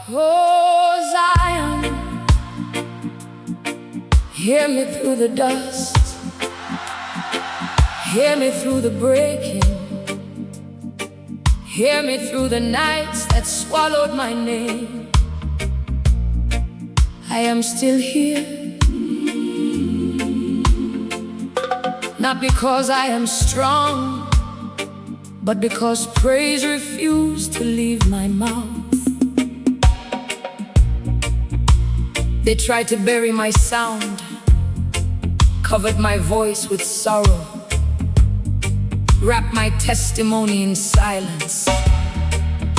Oh, Zion, hear me through the dust, hear me through the breaking, hear me through the nights that swallowed my name. I am still here, not because I am strong, but because praise refused to leave my mouth. They tried to bury my sound, covered my voice with sorrow, wrapped my testimony in silence,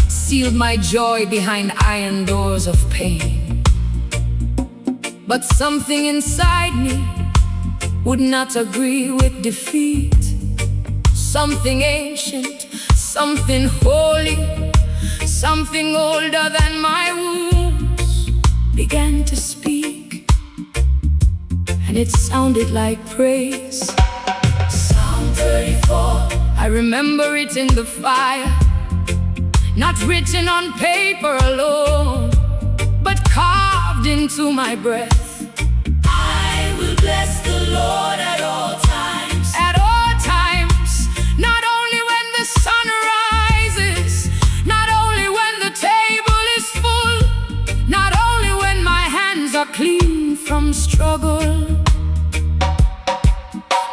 sealed my joy behind iron doors of pain. But something inside me would not agree with defeat. Something ancient, something holy, something older than my wounds began to speak, and it sounded like praise. Psalm 34, I remember it in the fire, not written on paper alone, but carved into my breath. I will bless the Lord at all times. At all times, not only when the sun rises, not only when the table is full, not only when my hands are clean from struggle,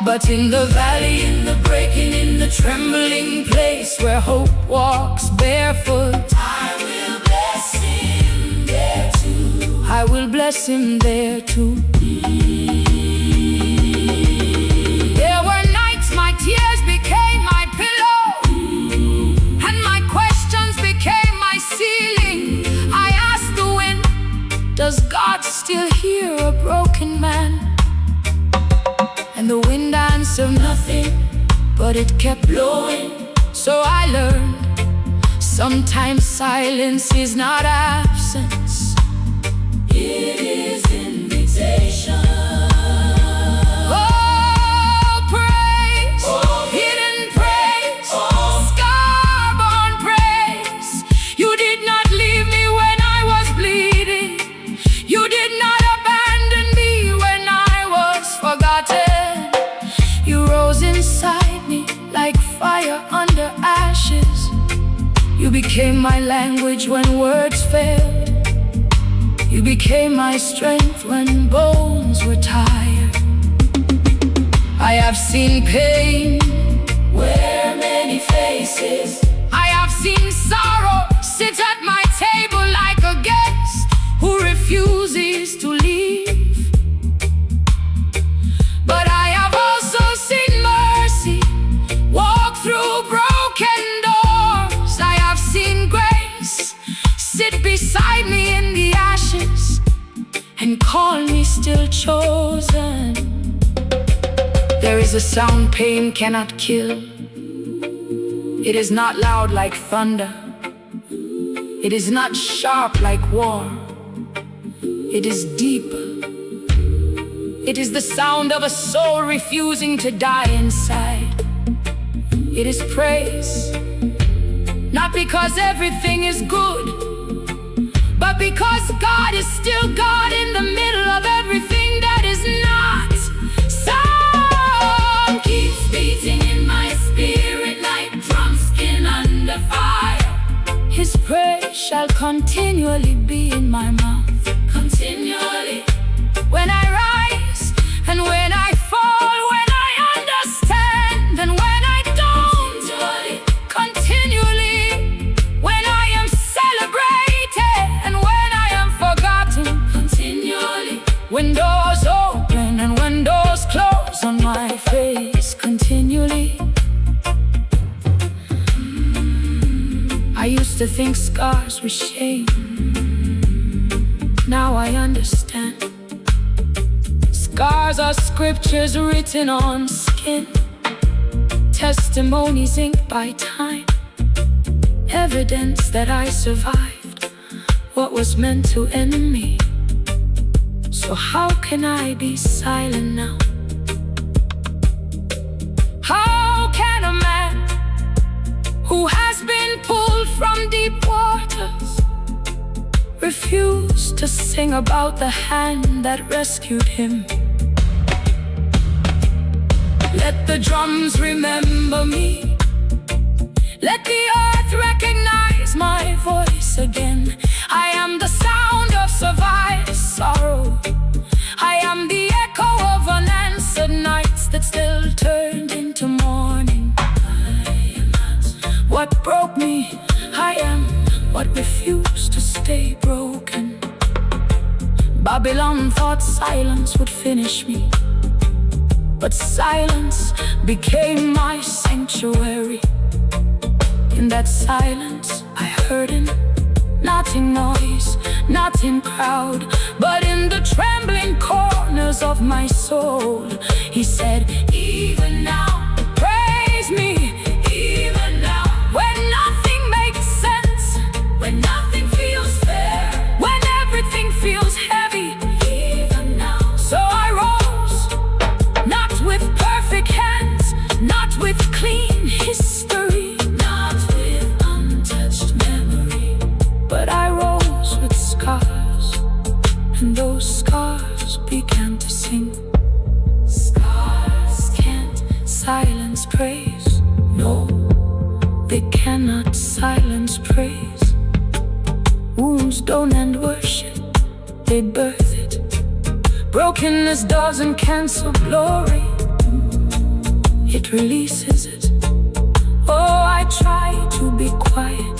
but in the valley, in the breaking, in the trembling place where hope walks barefoot. I will bless him there too. I will bless him there too. There were nights my tears became my pillow, and my questions became my ceiling. I asked the wind, does God still hear a broken man? And the wind answered nothing, but it kept blowing. So I learned, sometimes silence is not absence, it is invitation. Oh, praise, hidden praise, scar-born praise. You did not leave me when I was bleeding. You did not abandon me when I was forgotten. You rose inside me like fire under ashes. You became my language when words failed. You became my strength when bones were tired. I have seen pain wear many faces. I have seen sorrow sit at my table like a guest who refuses to leave. But I have also seen mercy walk through broken doors. I have seen grace sit beside me in the ashes and call me still chosen. There is a sound pain cannot kill. It is not loud like thunder. It is not sharp like war. It is deep. It is the sound of a soul refusing to die inside. It is praise, not because everything is good, but because God is still God in the middle of everything that is not. Sound keeps beating in my spirit like drum skin under fire. His praise shall continually be in my mouth. Continually. When I rise and when I fall, when I understand and when I don't. Continually. When I am celebrated and when I am forgotten. Continually. When doors open and when doors close on my face. Continually. I used to think scars were shame. Now I understand. Scars are scriptures written on skin, testimonies inked by time, evidence that I survived what was meant to end me. So how can I be silent now? How can a man who has been pulled from deep waters refused to sing about the hand that rescued him. Let the drums remember me. Let the earth recognize my voice again. I am the sound of survived sorrow. I am the echo of unanswered nights that still turned into morning. I am not what broke me. I am what refused to stay broken. Babylon thought silence would finish me, but silence became my sanctuary. In that silence I heard him, not in noise, not in crowd, but in the trembling corners of my soul. He said, even now, praise me, even now. When nothing makes sense, when nothing feels fair, when everything feels heavy, even now. So I rose, not with perfect hands, not with clean history, not with untouched memory, but I rose with scars, and those scars began to sing. Scars can't silence praise. No, they cannot silence praise. Wounds don't end worship, they birth it. Brokenness doesn't cancel glory, it releases it. Oh, I tried to be quiet,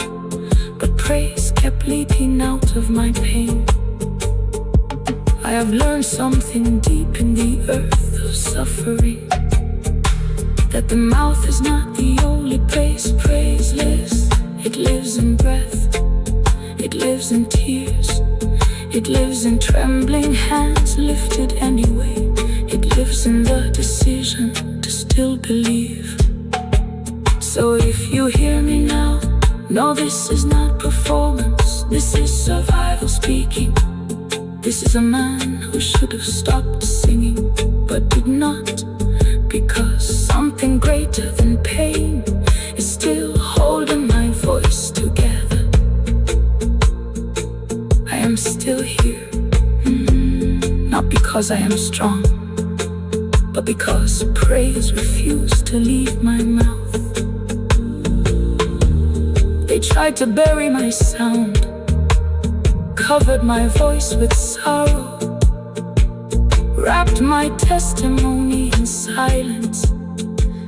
but praise kept leaking out of my pain. I have learned something deep in the earth of suffering, that the mouth is not the only place praise lives. It lives in breath, it lives in tears, it lives in trembling hands lifted anyway. It lives in the decision to still believe. So if you hear me now, no, this is not performance, this is survival speaking. This is a man who should have stopped singing, but did not, because something greater than pain is still holding my voice together. I am still here, not because I am strong, but because praise refused to leave my mouth. They tried to bury my sound, covered my voice with sorrow, wrapped my testimony in silence,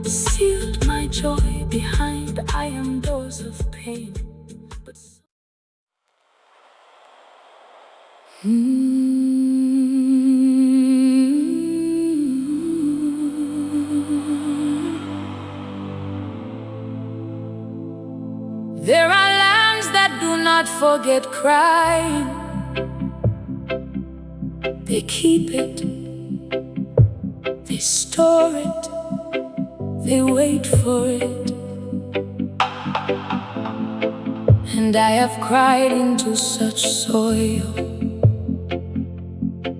sealed my joy behind iron doors of pain. But there are lands that do not forget crying. They keep it, they store it, they wait for it. And I have cried into such soil,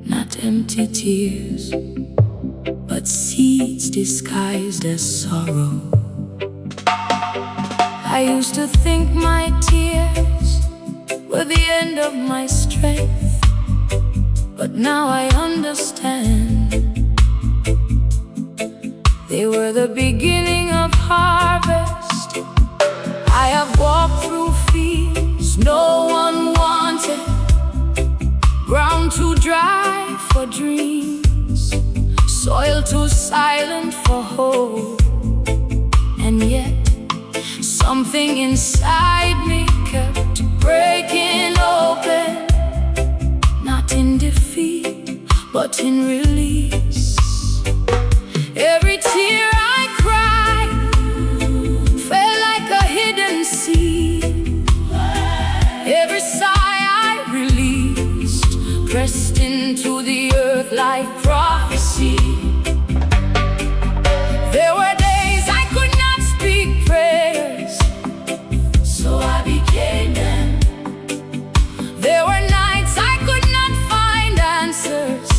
not empty tears, but seeds disguised as sorrow. I used to think my tears were the end of my strength, but now I understand. They were the beginning of harvest. I have walked through fields no one wanted, ground too dry for dreams, soil too silent for hope. And yet something inside me kept breaking open, not in defeat, but in release. Every tear I cried felt like a hidden seed. Every sigh I released pressed into the earth like prophecy. There were days I could not speak prayers, so I became them. There were nights I could not find answers,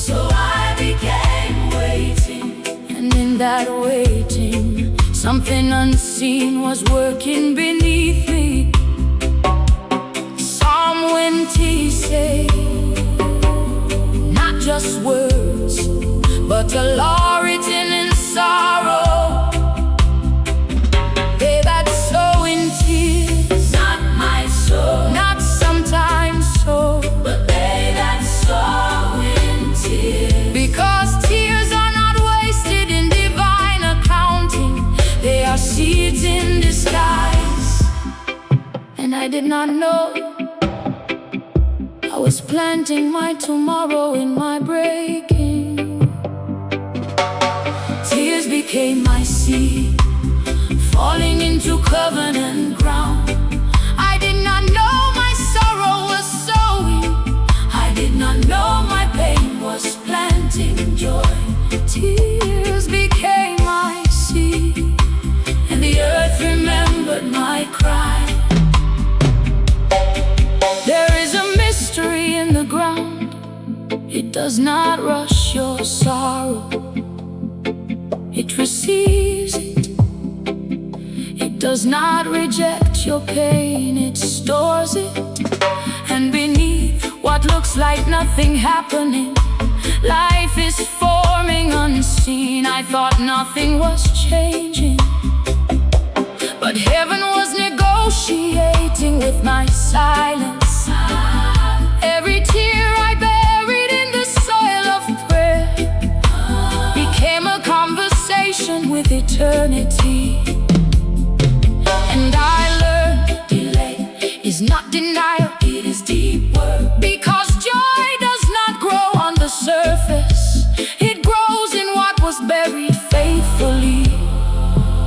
so I became waiting. And in that waiting, something unseen was working beneath me. Psalm 20 says, just words, but a law written in sorrow. They that sow in tears, not my soul, not sometimes so, but they that sow in tears. because tears are not wasted in divine accounting. They are seeds in disguise. And I did not know I was planting my tomorrow in my breaking. Tears became my seed, falling into covenant ground. I did not know my sorrow was sowing. I did not know my pain was planting joy. Tears became my seed, and the earth remembered my cry. There is a mystery in the ground. It does not rush your sorrow. It receives it. It does not reject your pain. It stores it. And beneath what looks like nothing happening, life is forming unseen. I thought nothing was changing, but heaven was negotiating with my silence. Every tear I buried in the soil of prayer became a conversation with eternity. And I learned delay is not denial, it is deep work. Because joy does not grow on the surface, it grows in what was buried faithfully.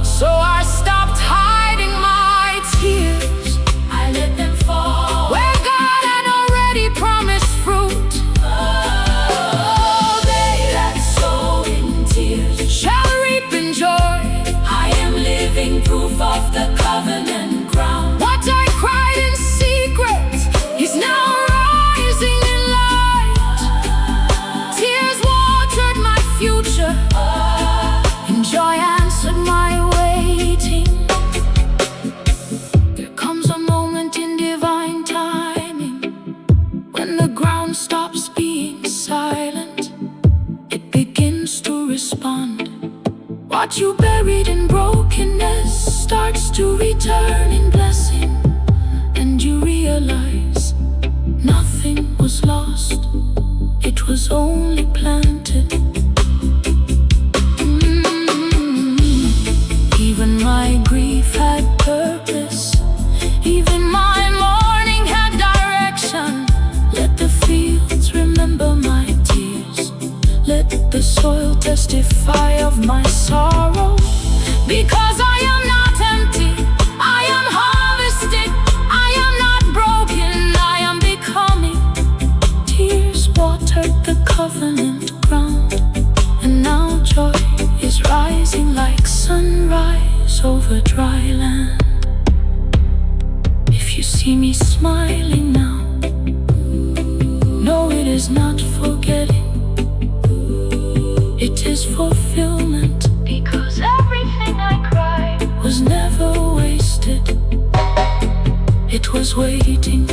So I stopped hiding my tears, I let them fall where God had already promised fruit. Oh, they that sow in tears Shall reap in joy. I am living proof of the covenant ground. What I cried in secret is now rising in light. Tears watered my future, and joy answered my waiting. There comes a moment in divine timing when the ground stops being silent. It begins to respond. What you buried in brokenness starts to return in blessing, and you realize nothing was lost, it was only planted. Even my grief had purpose, even my mourning had direction. Let the fields remember my tears, let the soil testify of my sorrow. Because I am not empty, I am harvested, I am not broken, I am becoming. Tears watered the covenant ground, and now joy is rising like sunrise over dry land. If you see me smiling now, no, it is not forgetting, it is fulfillment. Because everything I cried was never wasted, it was waiting.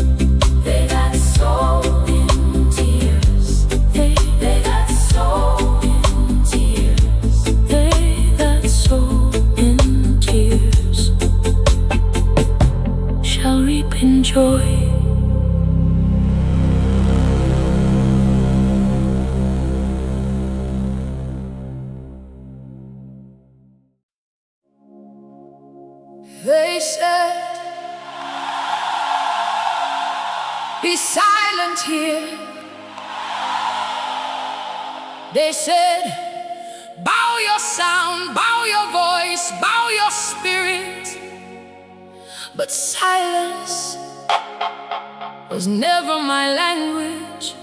They that sow in tears, They that sow in tears. that sow in tears shall reap in joy. They said, be silent here. They said, bow your sound, bow your voice, bow your spirit. But silence was never my language.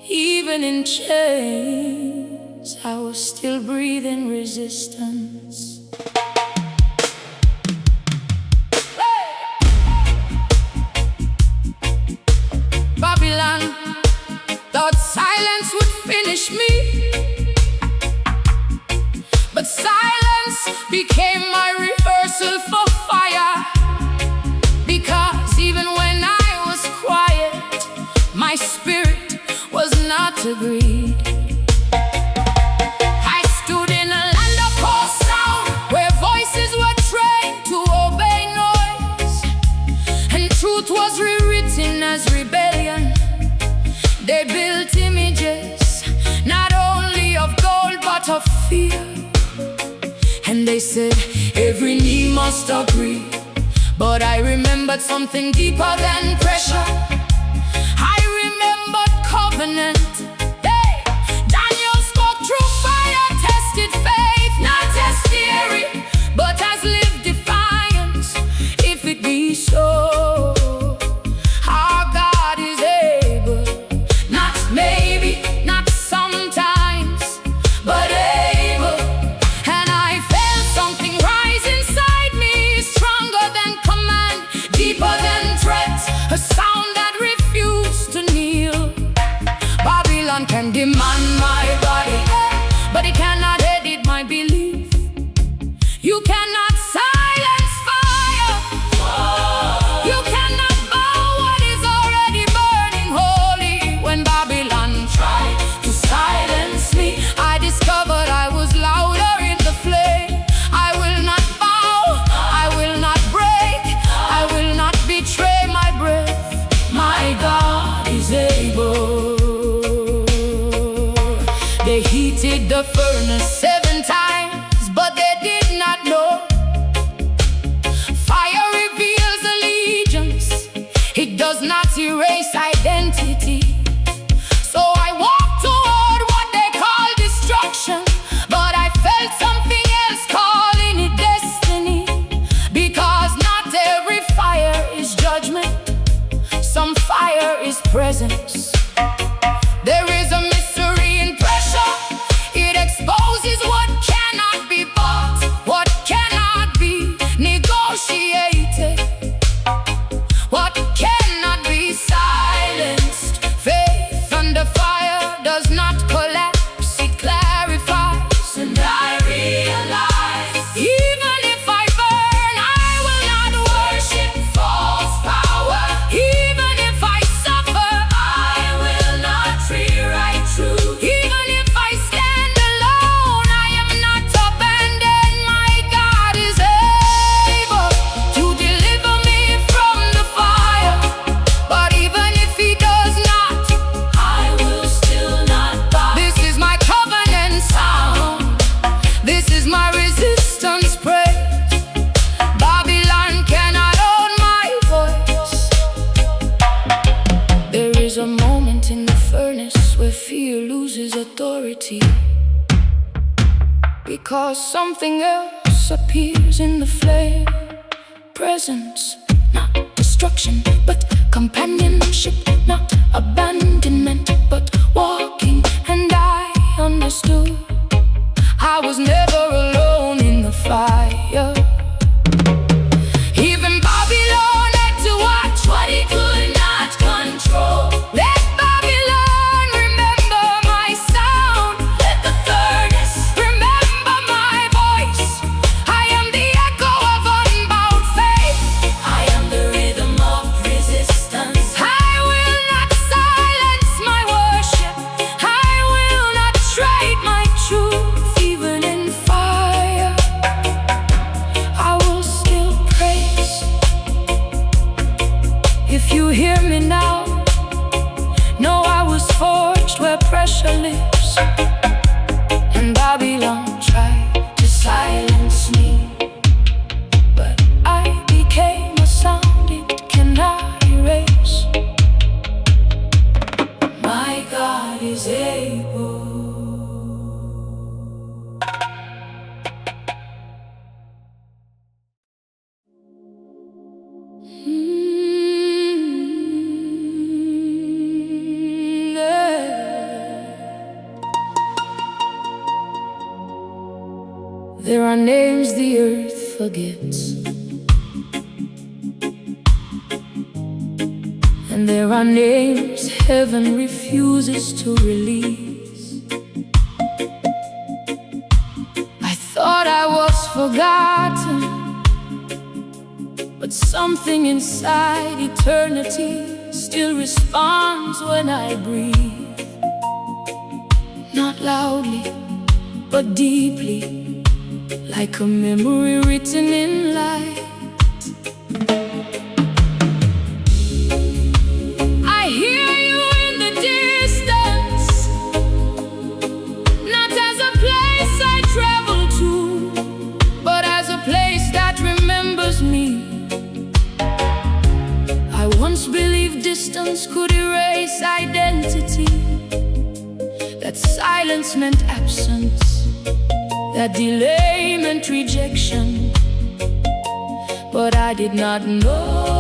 Even in chains, I was still breathing resistance. Babylon thought silence would finish me, but silence became my rehearsal for fire. Because even when I was quiet, my spirit was not agreed. I stood in a land of false sound, where voices were trained to obey noise, and truth was rewritten as rebellion. They built images, not only of gold but of fear. And they said, every knee must agree. But I remembered something deeper than pressure. I remembered covenant. Hey! Daniel spoke through fire, tested faith, not test theory, but has lived defiance. If it be so, our God is able. Not maybe, not sometimes, but able. And I felt something rise inside me, stronger than command, deeper than threat, a sound that refused to kneel. Babylon can demand my body, but it cannot edit my belief. You cannot silence fire. You cannot bow what is already burning holy. When Babylon tried to silence me, I discovered I was louder in the flame. I will not bow, I will not break, I will not betray my breath. My God is able. They heated the furnace 7 times, but they did not know. Fire reveals allegiance, it does not erase identity. So I walked toward what they call destruction, but I felt something else calling it destiny. Because not every fire is judgment, some fire is presence. There is a mystery in pressure. It exposes what cannot be bought, what cannot be negotiated, what cannot be silenced. Faith under fire does not collapse, it clarifies. And I realize, even if I burn, I will not worship false power. Even if I suffer, I will not rewrite truth. Even if I stand alone, I am not abandoned. My God is able to deliver me from the fire. But even if He does not, I will still not bow. This is my covenant sound. This is my resistance praise. Babylon cannot own my voice. There is a moment in the furnace where fear loses authority, because something else appears in the flame. Presence, not destruction, but companionship. Not abandonment, but walking. And I understood I was never alone in the fire. Even Babylon had to watch what he could not control. Let Babylon remember my sound. Let the furnace remember my voice. I am the echo of unbound faith. I am the rhythm of resistance. I will not silence my worship. I will not trade my truth. Even in fire, I will still praise. If you hear me now, know I was forged where pressure lives. And Babylon tried to silence me, but I became a sound it cannot erase. My God is able. There are names the earth forgets, and there are names heaven refuses to release. I thought I was forgotten, but something inside eternity still responds when I breathe. not loudly, but deeply, like a memory written in light. I hear you in the distance, not as a place I travel to, but as a place that remembers me. I once believed distance could erase identity, that silence meant absence, that delay meant rejection. But I did not know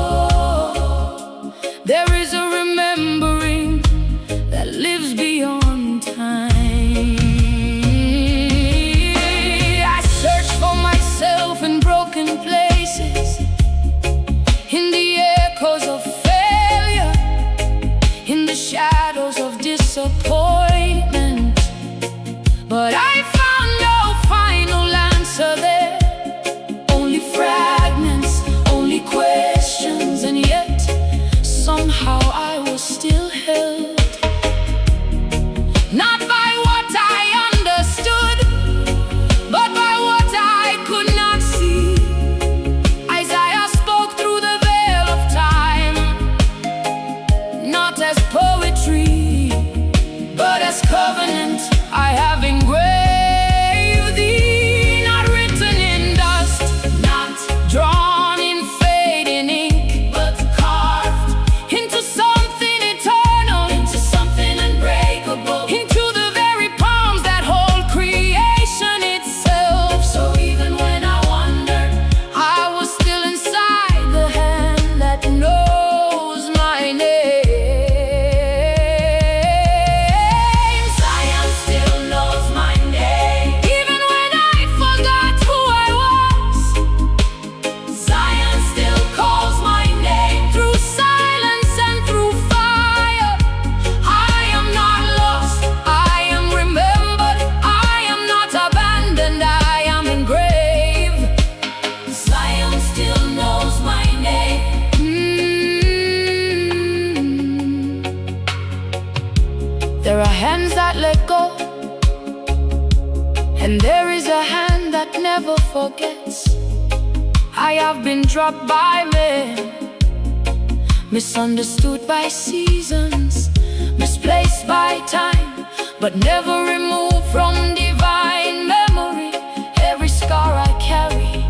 there is a remembering that lives beyond time. I search for myself in broken places, in the echoes of failure, in the shadows of disappointment. But I found no final answer there, only fragments, only questions. And yet, somehow I was still held, not by what I understood, but by what I could not see. Isaiah spoke through the veil of time, not as poetry, but as covenant. I have engraved thee, not written in dust, not drawn in fading ink, but carved into something eternal, into something unbreakable, into the very palms that hold creation itself. So even when I wandered, I was still inside the hand that knows my name. There are hands that let go, and there is a hand that never forgets. I have been dropped by men, misunderstood by seasons, misplaced by time, but never removed from divine memory. Every scar I carry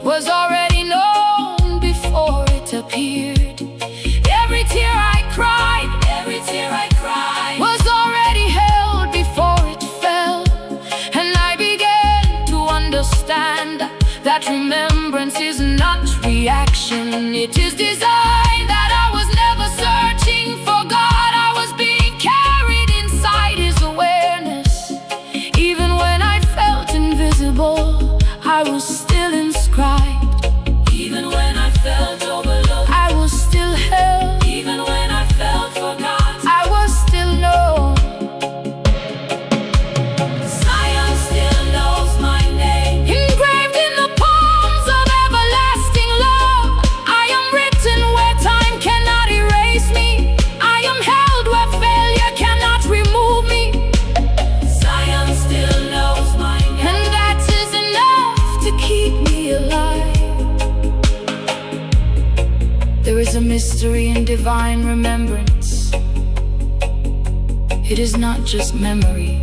was already known before it appeared. Every tear I cried, every tear I cried, was already held before it fell. And I began to understand that remembrance is not reaction, it is design. That I was never searching for God, I was being carried inside His awareness. Even when I felt invisible, I was still inscribed. Even when I felt overlooked, I was still held. Even when I felt forgot, I was still known. Zion still knows my name, engraved in the palms of everlasting love. I am written where time cannot erase me. I am held where failure cannot remove me. Zion still knows my name, and that is enough to keep me alive. There is a mystery in divine remembrance. It is not just memory,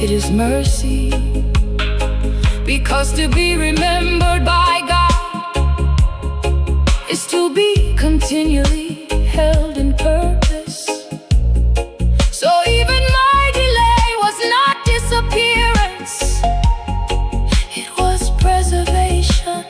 it is mercy. Because to be remembered by God is to be continually held in purpose. So even my delay was not disappearance, it was preservation.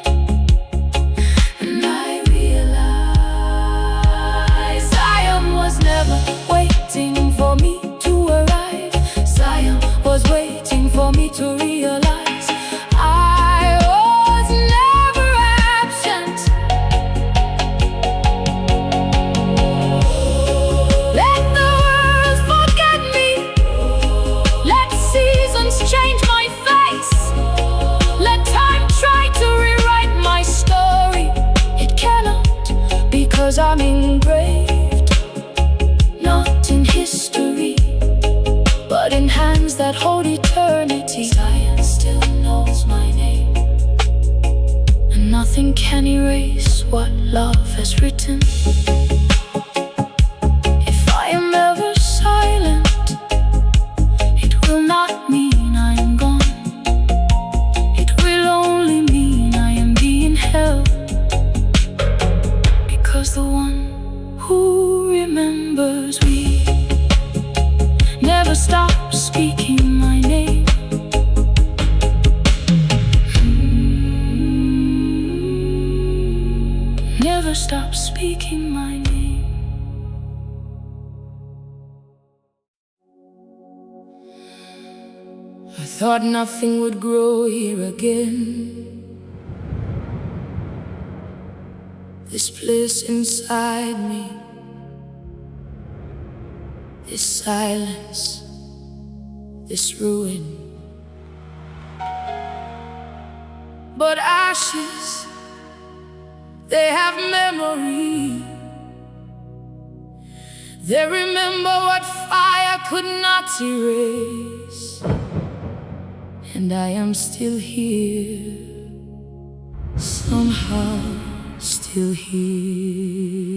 Waiting for me to arrive, Zion was waiting for me to realize I was never absent. Let the world forget me, let seasons change my face, let time try to rewrite my story. It cannot, because I'm engraved not in history. memories that hold eternity. Science still knows my name, and nothing can erase what love has written. If I am ever silent, it will not mean I am gone. It will only mean I am being held, because the one who remembers me never stops speaking my name. Never stops speaking my name. I thought nothing would grow here again. This place inside me, this silence, this ruin. But ashes, they have memory. They remember what fire could not erase. And I am still here, somehow still here.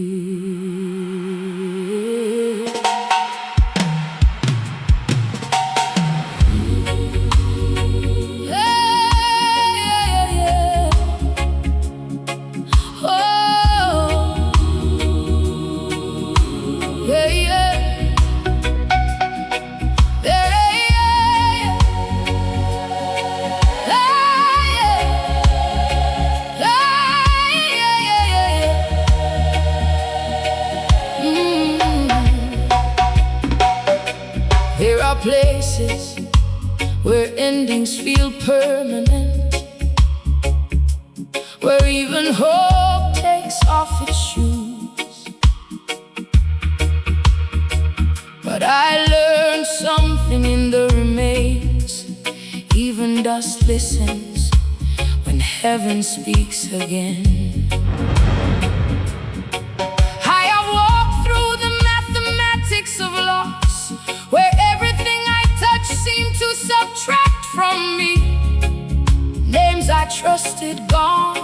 There are places where endings feel permanent, where even hope takes off its shoes. But I learned something in the remains. Even dust listens when heaven speaks again. I have walked through the mathematics of loss, where everything I touch seemed to subtract from me. Names I trusted gone,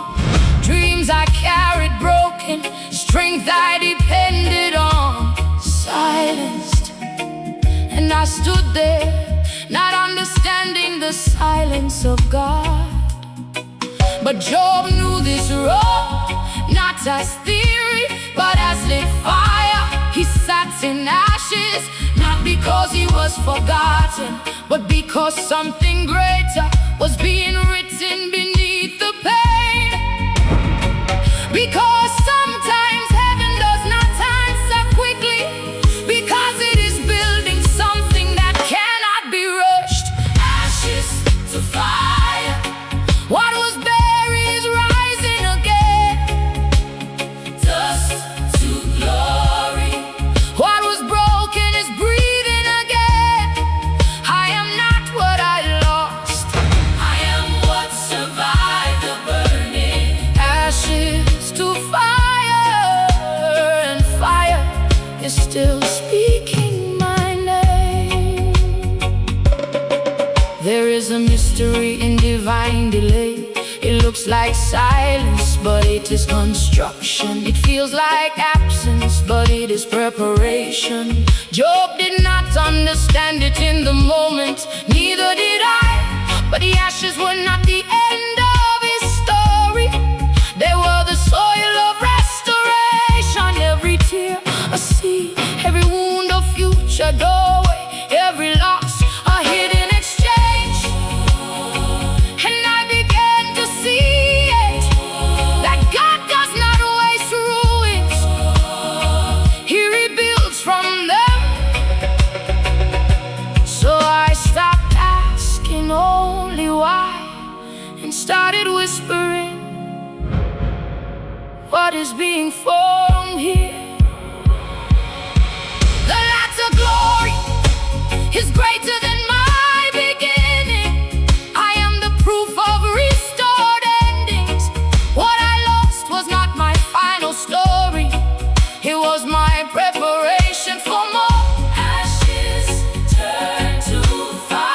dreams I carried broken, strength I depended on silenced. And I stood there, not understanding the silence of God. But Job knew this road, not as theory, but as lit fire. He sat in ashes, not because he was forgotten, but because something greater was being written beneath the pain. Because sometimes heaven does not answer quickly, because it is building something that cannot be rushed. ashes to fire. What was buried is rising again. Dust to glory. What was broken is breathing again. I am not what I lost. I am what survived the burning. Ashes to fire, and fire is still speaking my name. There is a mystery in divine delay. It looks like silence, but it is construction. It feels like absence, but it is preparation. Job did not understand it in the moment, neither did I. But the ashes were not the end of his story. They were the soil of restoration. Every tear a seed, every wound a future doorway, every loss a hidden exchange. And I began to see it, that God does not waste ruins. He rebuilds from them. So I stopped asking only why, and started whispering, what is being formed here? The latter glory is greater than my beginning. I am the proof of restored endings. What I lost was not my final story, it was my preparation for more. Ashes turn to fire.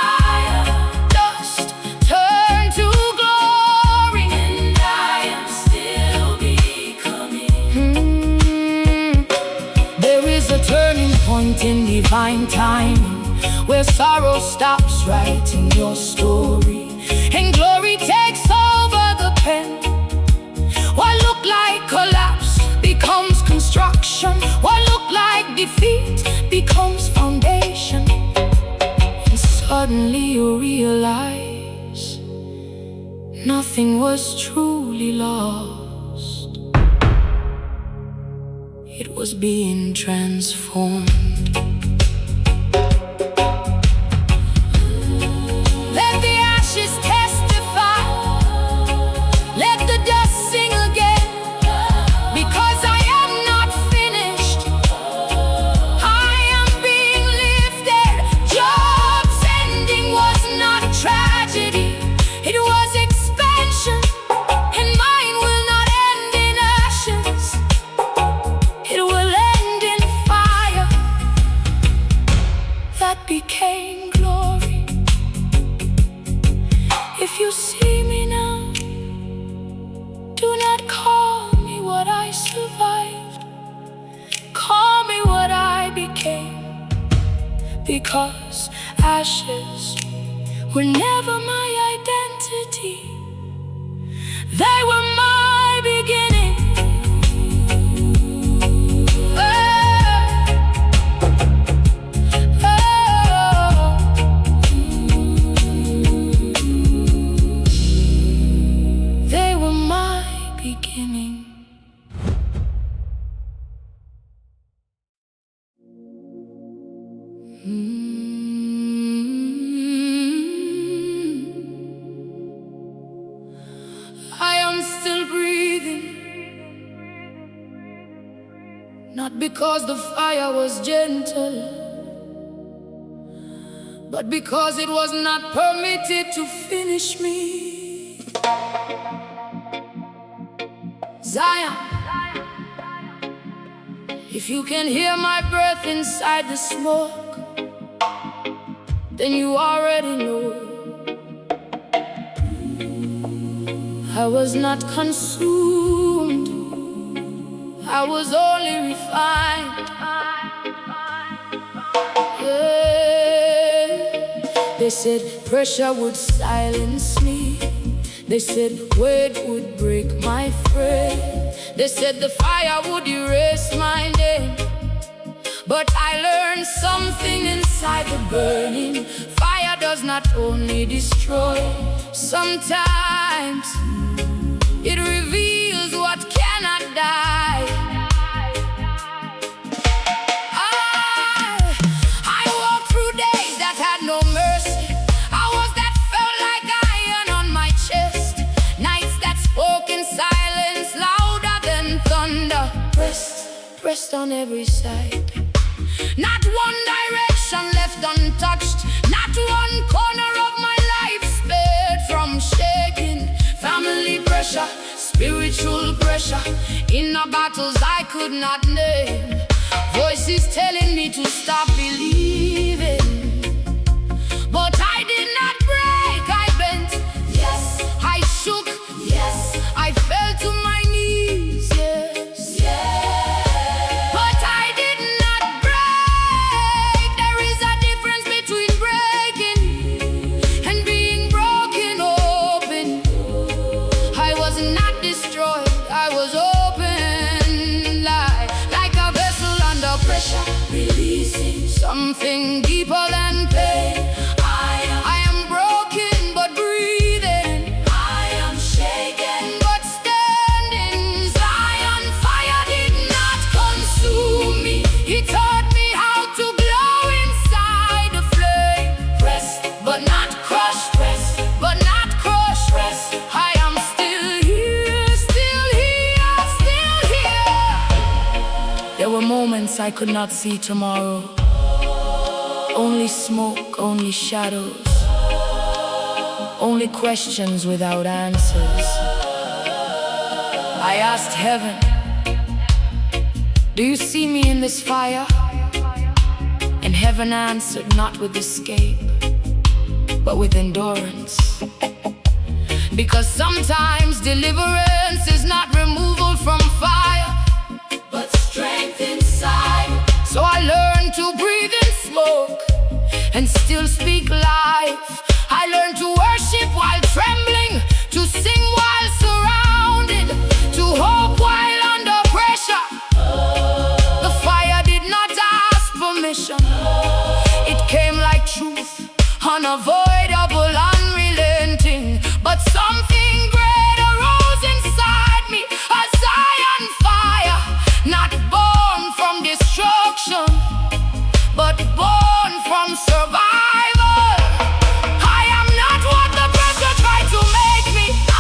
moment in divine timing, where sorrow stops writing your story, and glory takes over the pen. What looked like collapse becomes construction. What looked like defeat becomes foundation. And suddenly you realize nothing was truly lost. It was being transformed. Let the ashes testify. Let the dust sing again. Because I am not finished, I am being lifted. Job's ending was not tragedy, it was expansion. And mine will not end in ashes, it will end in fire that became glory. If you see me now, do not call me what I survived, call me what I became. Because ashes were never my identity, they were my beginning. They were my beginning. I am still breathing, not because the fire was gentle, but because it was not permitted to finish me. Zion, if you can hear my breath inside the smoke, then you already know I was not consumed, I was only refined. Yeah. They said pressure would silence me, they said weight would break my frame, they said the fire would erase my name. But I learned something inside the burning. Fire does not only destroy, sometimes it reveals what cannot die. I walked through days that had no mercy, hours that felt like iron on my chest, nights that spoke in silence louder than thunder, pressed on every side. Not one direction left untouched, not one corner of my life spared from shaking. Family pressure, spiritual pressure, inner battles I could not name, voices telling me to stop believing. But I did not break, I bent, yes, I shook, yes, I fell to my knees, yes, yes. But I did not break. There is a difference between breaking and being broken open. I was not destroyed, I was open, like a vessel under pressure, releasing something deeper than pain. I am broken but breathing, I am shaken but standing. Zion fire did not consume me, it taught me how to glow inside the flame. Pressed but not crushed, pressed but not crushed, pressed. I am still here, still here, still here. There were moments I could not see tomorrow, only smoke, only shadows, only questions without answers. I asked heaven, do you see me in this fire? And heaven answered, not with escape, but with endurance. Because sometimes deliverance is not removal from fire, but strength inside. So I learned to breathe and still speak life. I learned to worship while trembling, to sing while surrounded, to hope while under pressure. The fire did not ask permission. It came like truth, unavoidable, unrelenting. But something greater rose inside me, a Zion fire, not born from destruction, but born from survival. I am not what the pressure tried to make me. I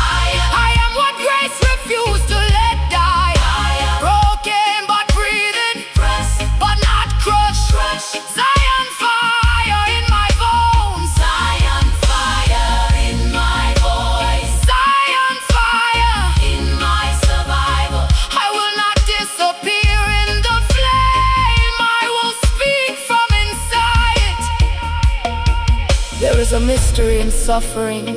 am what grace refused to let die. Broken but breathing, but not crushed. Zion fire in my bones. Zion fire in my voice. Zion fire in my survival. I will not disappear in the flame. I will speak from inside. There is a mystery in suffering.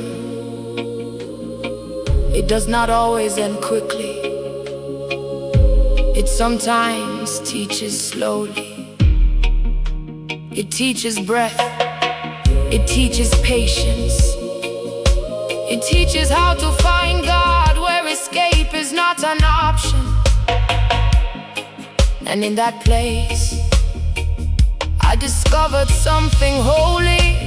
It does not always end quickly. It sometimes teaches slowly. It teaches breath. It teaches patience. It teaches how to find God where escape is not an option. And in that place, I discovered something holy.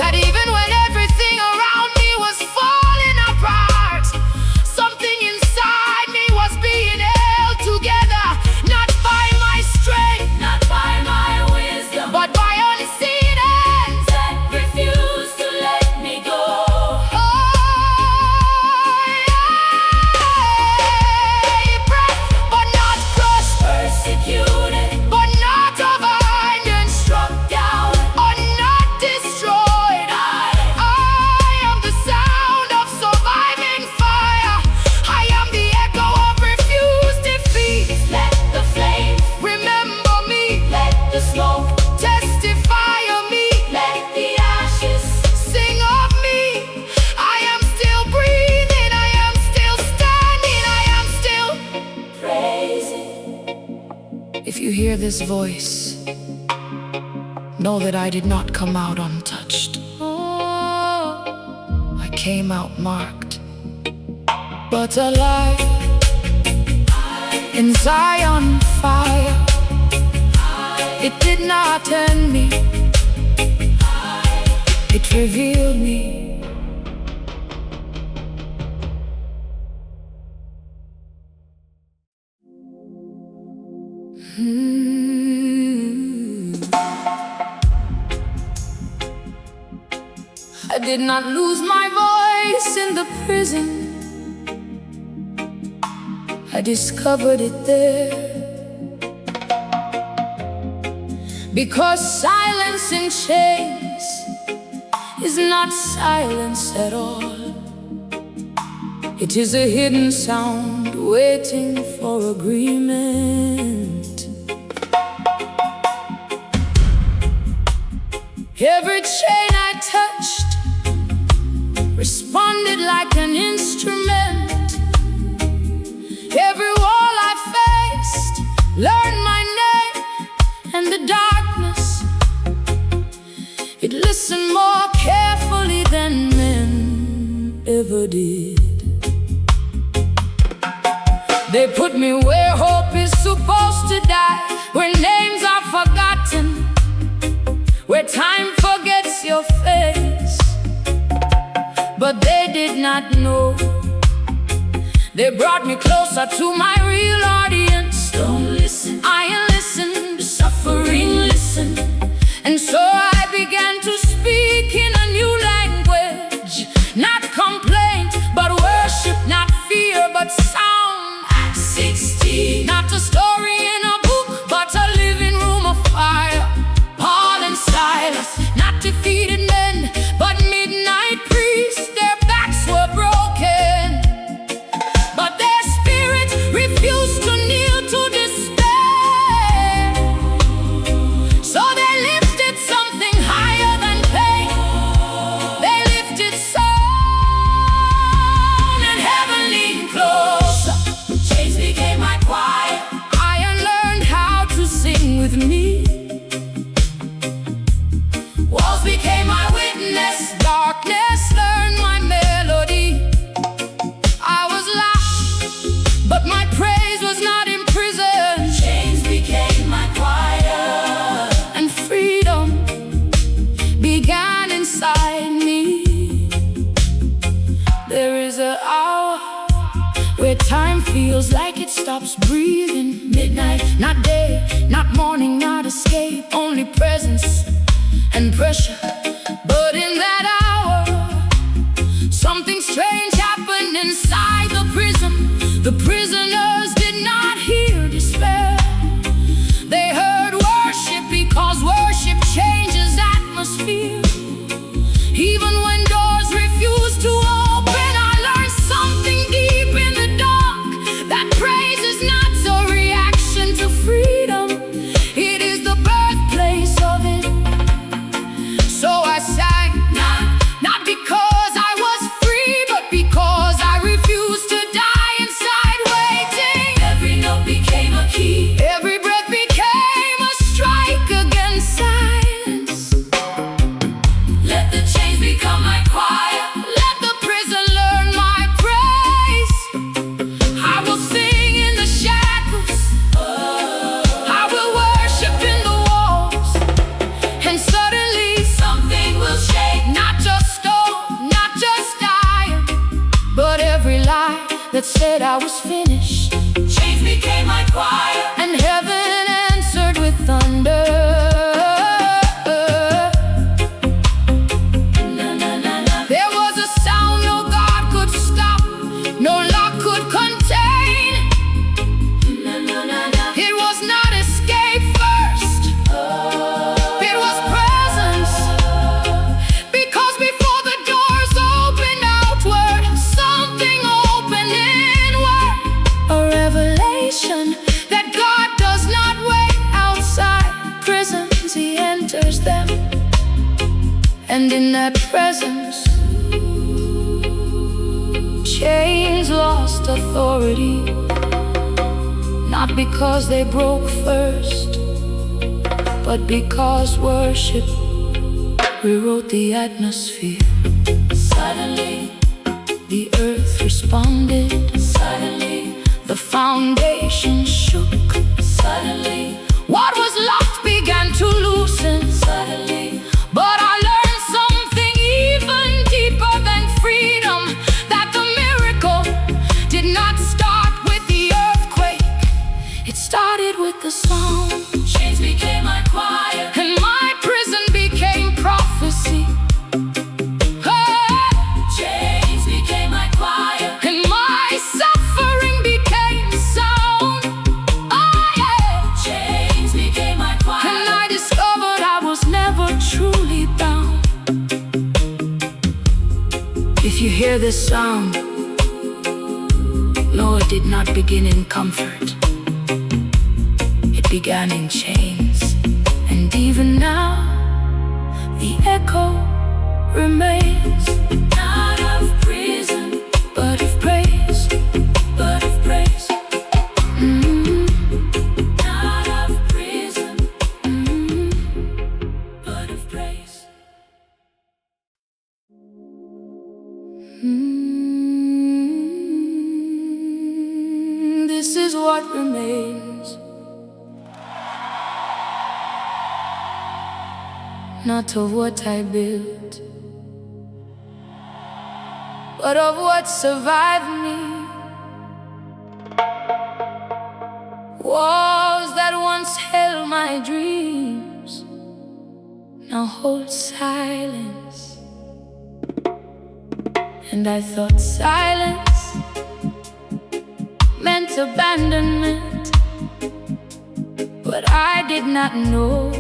That even when everything around me was falling apart, something inside me was being held together. Not by my strength, not by my wisdom, but by unseen hands that refused to let me go. Pressed but not crushed, persecuted but not abandoned, struck down or not destroyed. I am the sound of surviving fire. I am the echo of refused defeat. Let the flame remember me. Let the smoke testify of me. Let the ashes sing of me. I am still breathing. I am still standing. I am still praising. If you hear this voice, know that I did not come out untouched. I came out marked, but alive in Zion fire. It did not end me. It revealed me. I did not lose my voice in the prison. I discovered it there. Because silence in chains is not silence at all. It is a hidden sound waiting for agreement. Every chain I touched responded like an instrument. Every wall I faced learned my name, and the darkness, it listened more carefully than men ever did. They put me where hope is supposed to die, where names are forgotten, where time forgets your face. But they did not know. They brought me closer to my real audience. Don't listen, I listen, the suffering listen. And so I began to speak in a new language. Not complaint, but worship. Not fear, but sound. At 16, not a story in a book, but a living room of fire. Paul and Silas, not defeated men, but midnight priests. Their backs were broken, but their spirit refused to kneel to despair. So they Time feels like it stops breathing. Midnight, not day, not morning, not escape. Only presence and pressure. But in that hour, something strange happened inside the prison. The prisoners did not hear despair. They heard worship, because worship changes atmosphere. Even when doors refuse to open, I learned something deep in the dark, that praise is not a reaction to freedom. It is the birthplace of it. So I sang, not because I was free, but because I refused to die inside waiting. Every note became a key. Every breath became a strike against silence. Let the chains become my choir. Let the prison learn my praise. I will sing in the shadows. I will worship in the walls. And suddenly something will shake. Not just stone, not just iron, but every lie that said I was finished. Chains became my choir, and heaven answered with thunder. There was a sound no God could stop, no lock could contain. It was not escape first, it was presence. Because before the doors opened outward, something opened inward. A revelation that God does not wait outside prisons, He enters them. And in that presence, chains lost authority. Not because they broke first, but because worship rewrote the atmosphere. Suddenly, the earth responded. Suddenly, the foundation shook. Suddenly, what was locked began to loosen. Suddenly, but I learned something even deeper than freedom, that the miracle did not start with the earthquake. It started with the sound. Chains became my choir, and my prison became prophecy. Chains became my choir, and my suffering became sound. Chains became my choir, and I discovered I was never truly bound. If you hear this sound, no, it did not begin in comfort. It began in chains. And even now, the echo remains. Not of prison, but of praise, but of praise. Not of prison, but of praise. This is what remains. Not of what I built, but of what survived me. Walls that once held my dreams now hold silence. And I thought silence meant abandonment, but I did not know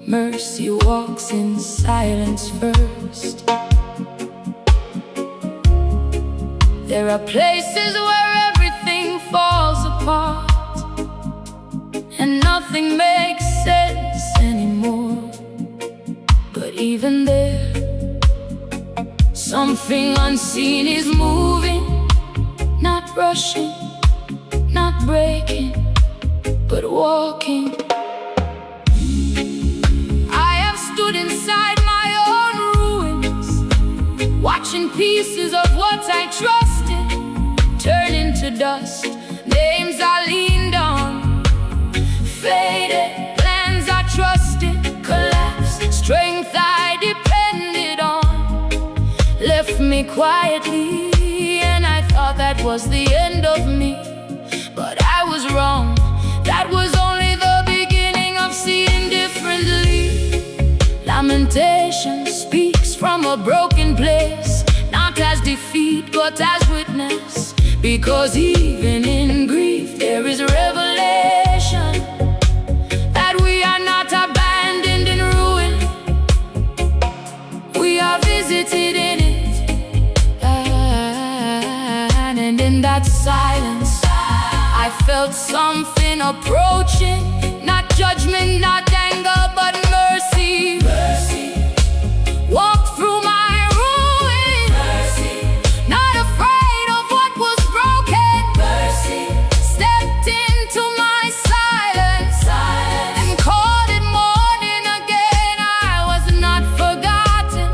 mercy walks in silence first. There are places where everything falls apart, and nothing makes sense anymore. But even there, something unseen is moving, not rushing, not breaking, but walking. I have stood inside my own ruins, watching pieces of what I trusted turn into dust. Names I leaned on faded, plans I trusted collapsed. Strength I depended on left me quietly, and I thought that was the end of me. But I was wrong, that was only the beginning of seeing differently. Lamentation speaks from a broken place, not as defeat but as witness. Because even in grief there is revelation, that we are not abandoned in ruin, we are visited in it. And in that silence I felt something approaching. Not judgment, not anger, but mercy. Mercy. Walked through my ruin. Mercy. Not afraid of what was broken. Mercy. Stepped into my silence. Silence. And called it morning again. I was not forgotten,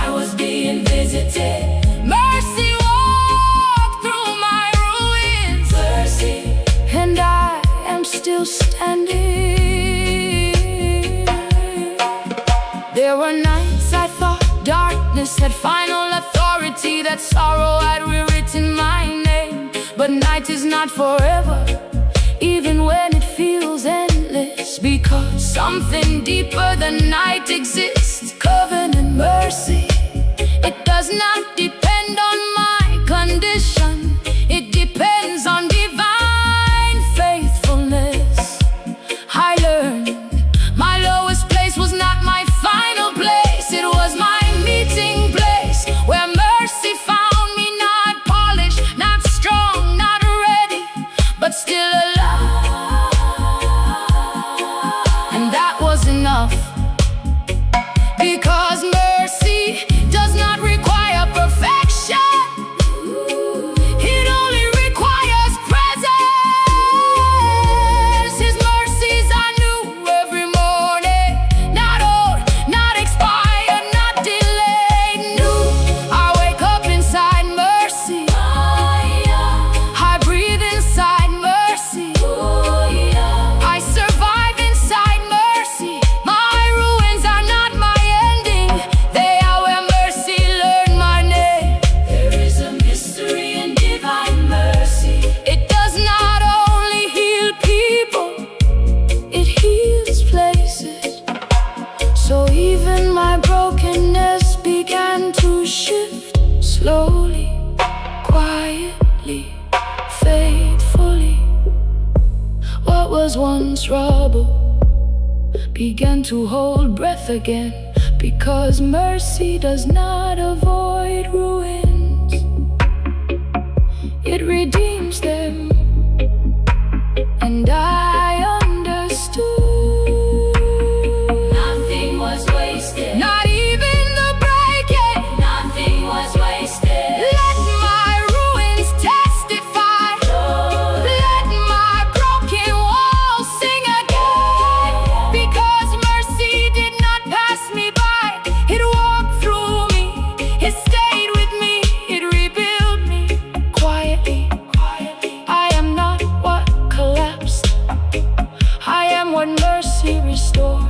I was being visited. Mercy walked through my ruins. Mercy. And I am still standing. There were nights I thought darkness had final authority, that sorrow had rewritten my name. But night is not forever, even when it feels endless. Because something deeper than night exists, covenant mercy. It does not depend on my condition, it depends on divine faithfulness. I learned my lowest place was not my final place, it was my meeting place, where mercy found me, not polished, not strong, not ready, but still alive. And that was enough. Because mercy does not require perfection, it only requires presence. His mercies are new every morning, not old, not expired, not delayed. New, I wake up inside mercy, I breathe inside mercy, I survive inside mercy. My ruins are not my ending, they are where mercy learned my name. There is a mystery in divine mercy. It does not only heal people, it heals places. So even my brokenness began to shift, slowly, quietly, faithfully. What was once rubble began to hold breath again. Because mercy does not avoid ruins, it redeems them. And I understood, Nothing was wasted. not even the breaking. Nothing was wasted. Let my ruins testify, let my broken walls sing again. Because mercy did not pass me by, it walked through me, it stayed with me, it rebuilt me quietly. I am not what collapsed, I am what mercy restored.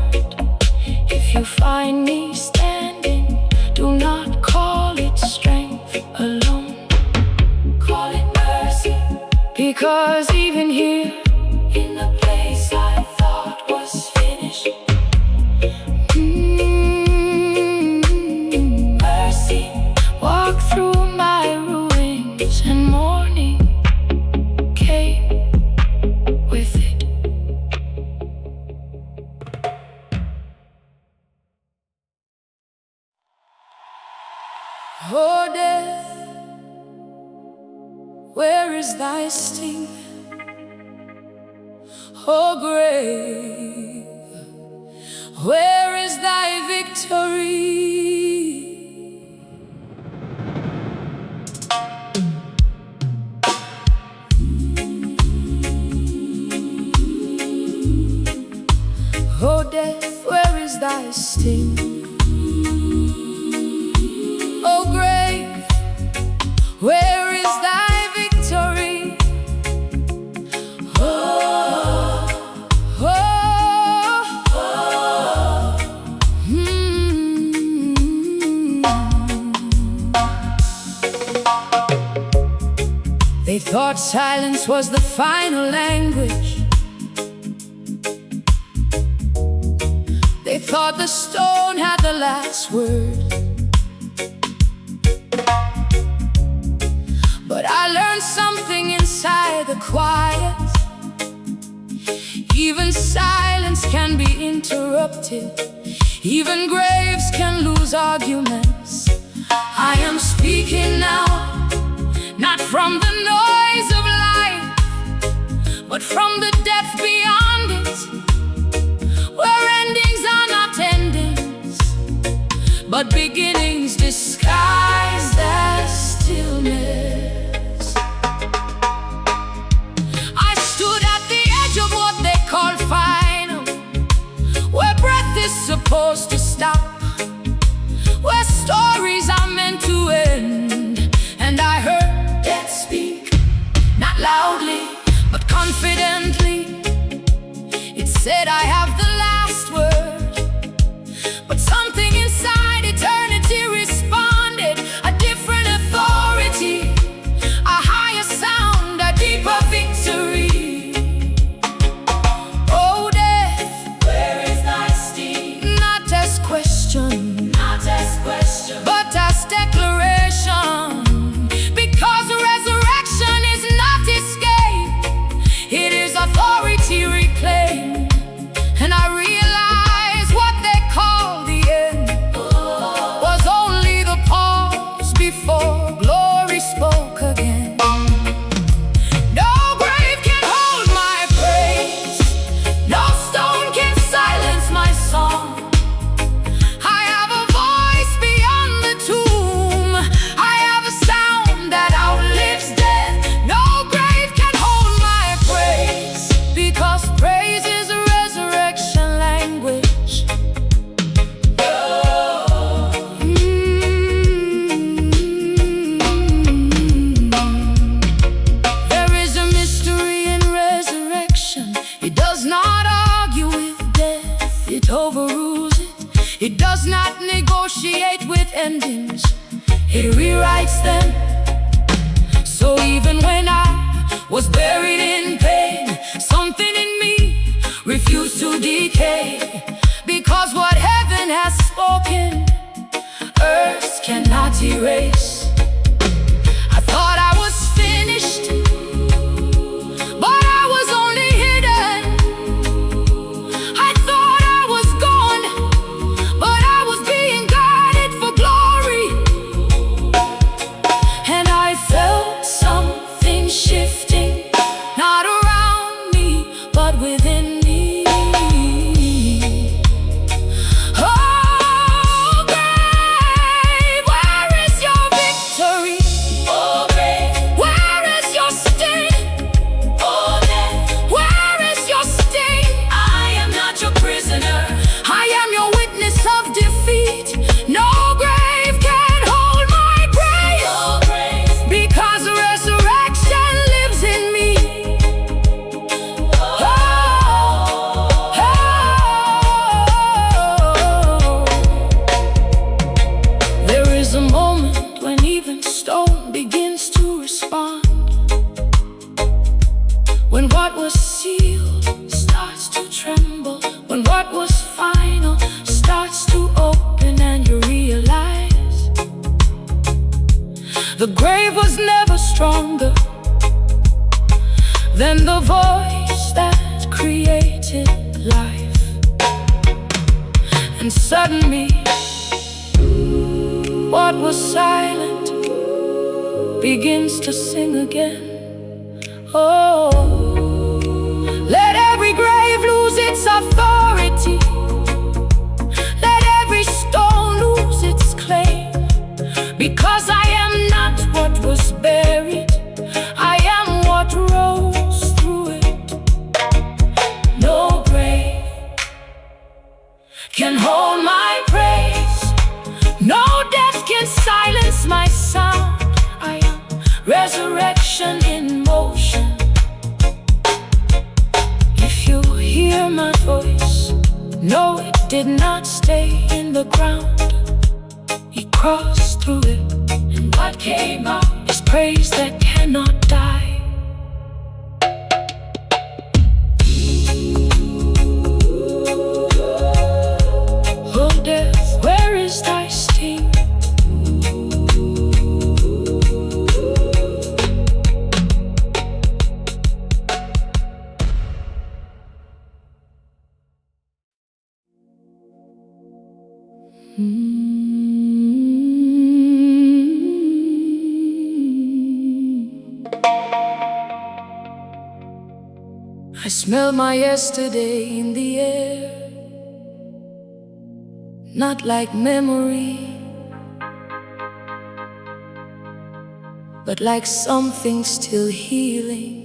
If you find me standing, do not call it strength alone, Call it mercy. because even here, In the place I thought was finished. Mercy. walk through my ruins, and morning came with it. Oh death, where is thy sting? Oh grave, where is thy victory? Oh death, where is thy sting? Oh grave, where is thy victory? Oh, oh, oh. thought silence was the final language. They thought the stone had the last word. But I learned something inside the quiet. Even silence can be interrupted. Even graves can lose arguments. I am speaking now, not from the noise of life, but from the depth beyond it, where endings are not endings, but beginnings disguised as stillness. I stood at the edge of what they call final, where breath is supposed to stop, where stories are meant to end. And I heard death speak, not loudly, but confidently. It said, I have the last word. But something inside eternity responded, a different authority, a higher sound, a deeper victory. Oh death, Where is thy sting? not as question, Not as question, but as declaration. Because resurrection is not escape, it is authority reclaimed. And I realized what they call the end was only the pause before glory spoke again. No grave can hold my praise, no stone can silence my song. I have a voice beyond the tomb, I have a sound that outlives death. No grave can hold my praise, because praise is a resurrection language. There is a mystery in resurrection. It does not argue with death, it overrules it. It does not negotiate with endings, it rewrites them. So even when I was buried in pain, something in me refused to decay. Because what heaven has spoken, earth cannot erase. I thought I was finished, but I was only hidden. I thought I was gone, but I was being guided for glory. And I felt something shifting, not around me, but within me. Oh grave, where is your victory? oh grave, Where is your sting? oh death, Where is your sting? I am not your prisoner. I am your witness of defeat. No grave can hold my praise, Oh grave, because resurrection lives in me. Oh, oh. There is a moment when even stone begins to respond, when what was sealed starts to tremble, when what was final starts to open, and you realize the grave was never stronger than the voice that created life. And suddenly, what was silent begins to sing again. Oh, let every grave lose its authority, let every stone lose its claim. Because I am not what was buried, I am what rose through it. No grave can hold my praise, no death can silence my sound. I am resurrection in motion. If you hear my voice, no, it did not stay in the ground. He crossed through it, and what came out is praise that cannot die. I smell my yesterday in the air, not like memory, but like something still healing.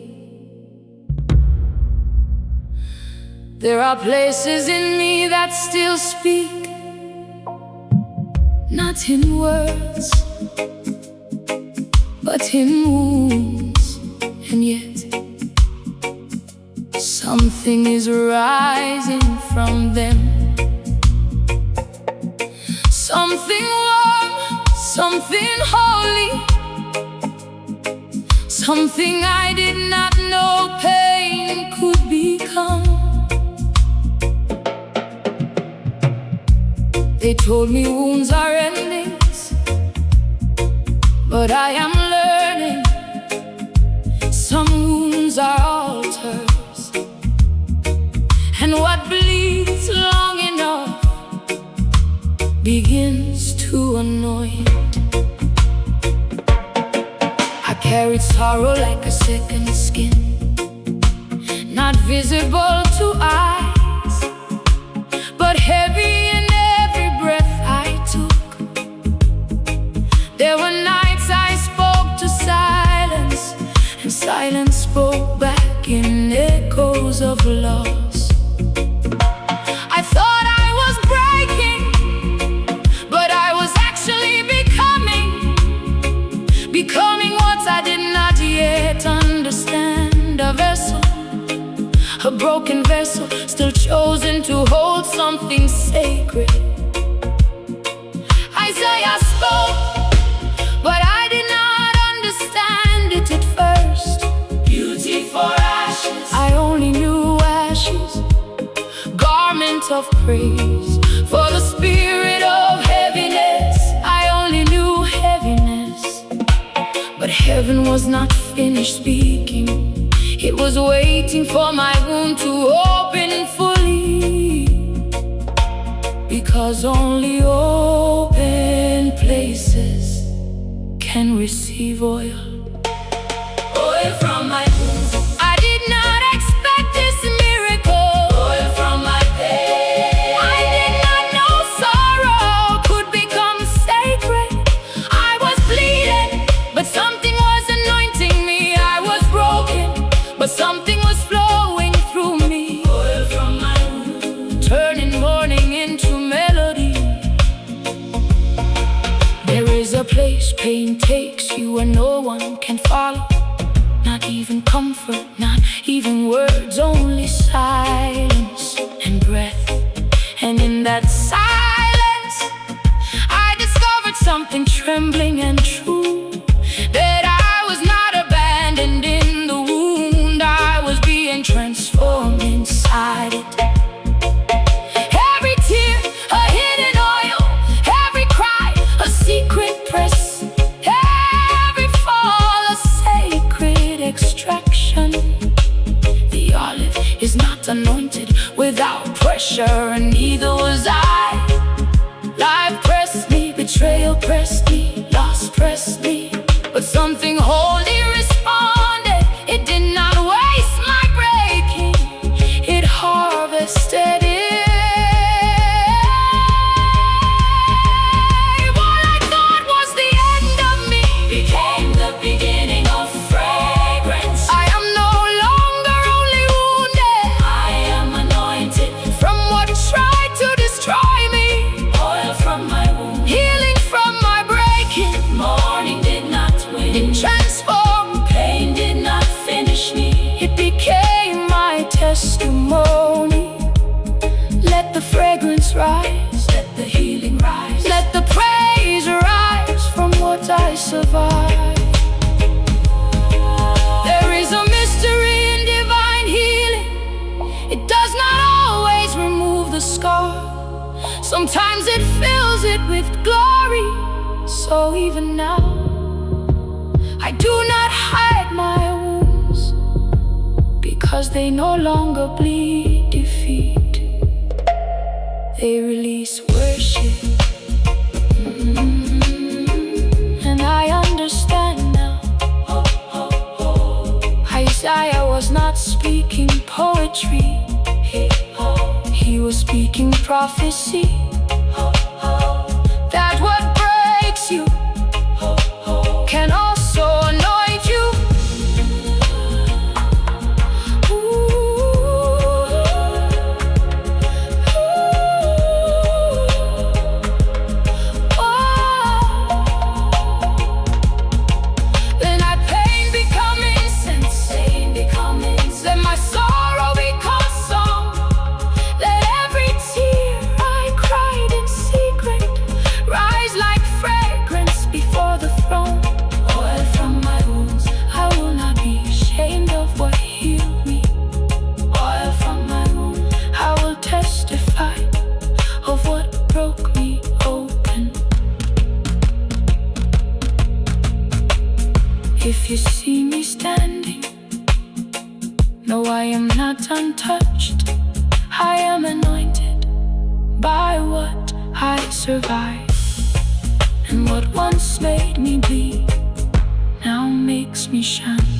There are places in me that still speak, not in words, but in wounds. And yet something is rising from them, something warm, something holy, something I did not know pain could become. They told me wounds are endings, but I am learning some wounds are altars, and what bleeds long enough begins to anoint. I carried sorrow like a second skin, not visible to eyes, but heavy in every breath I took. There were nights I spoke to silence, and silence spoke back in echoes of loss. I thought I was breaking, but I was actually becoming what I did not yet understand. A vessel, a broken vessel, still chosen to hold something sacred. Isaiah spoke, but I did not understand it at first. Beauty for ashes, I only knew ashes. Garment of praise for the spirit of heaviness, I only knew heaviness. But heaven was not finished speaking, it was waiting for my wound to open fully, because only open places can receive oil. Oil from my wounds, I did not expect this miracle. Oil from my pain, I did not know sorrow could become sacred. I was bleeding, but something was anointing me. I was broken, but something was flowing through me. Oil from my wounds, turning mourning into melody. There is a place pain takes you where no one can follow. Not even comfort, not even words, only silence and breath. And in that silence, I discovered something trembling and true, that I was not abandoned in the wound, I was being transformed inside it. Every tear, a hidden oil, every cry, a secret press, every fall, a sacred extraction. The olive is not anointed without pressure, and neither was I. Life pressed me, betrayal pressed me, loss pressed me, but something holy responded. It did not waste my breaking, it harvested it. What I thought was the end of me became the beginning of fragrance. I am no longer only wounded, I am anointed from what tried to destroy me. Oil from my wound, healing from my breaking. Mourning did not win, it transformed. Pain did not finish me, it became my testimony. Let the fragrance rise, let the healing rise, let the praise rise from what I survived. There is a mystery in divine healing, it does not always remove the scar, sometimes it fills it with glory. So even now, I do not hide my wounds, because they no longer bleed defeat. They release worship. And I understand now. I Messiah was not speaking poetry, he was speaking prophecy. That what breaks you can also anoint you. Let my pain become incense, let my sorrow become song. Let every tear I cried in secret rise like fragrance before the throne. Oil from my wounds, I will not be ashamed of what healed me. Oil from my wound, I will testify of what broke me open. If you see me standing, no, I am not untouched. I am anointed by what I survived. And what once made me bleed now makes me shine.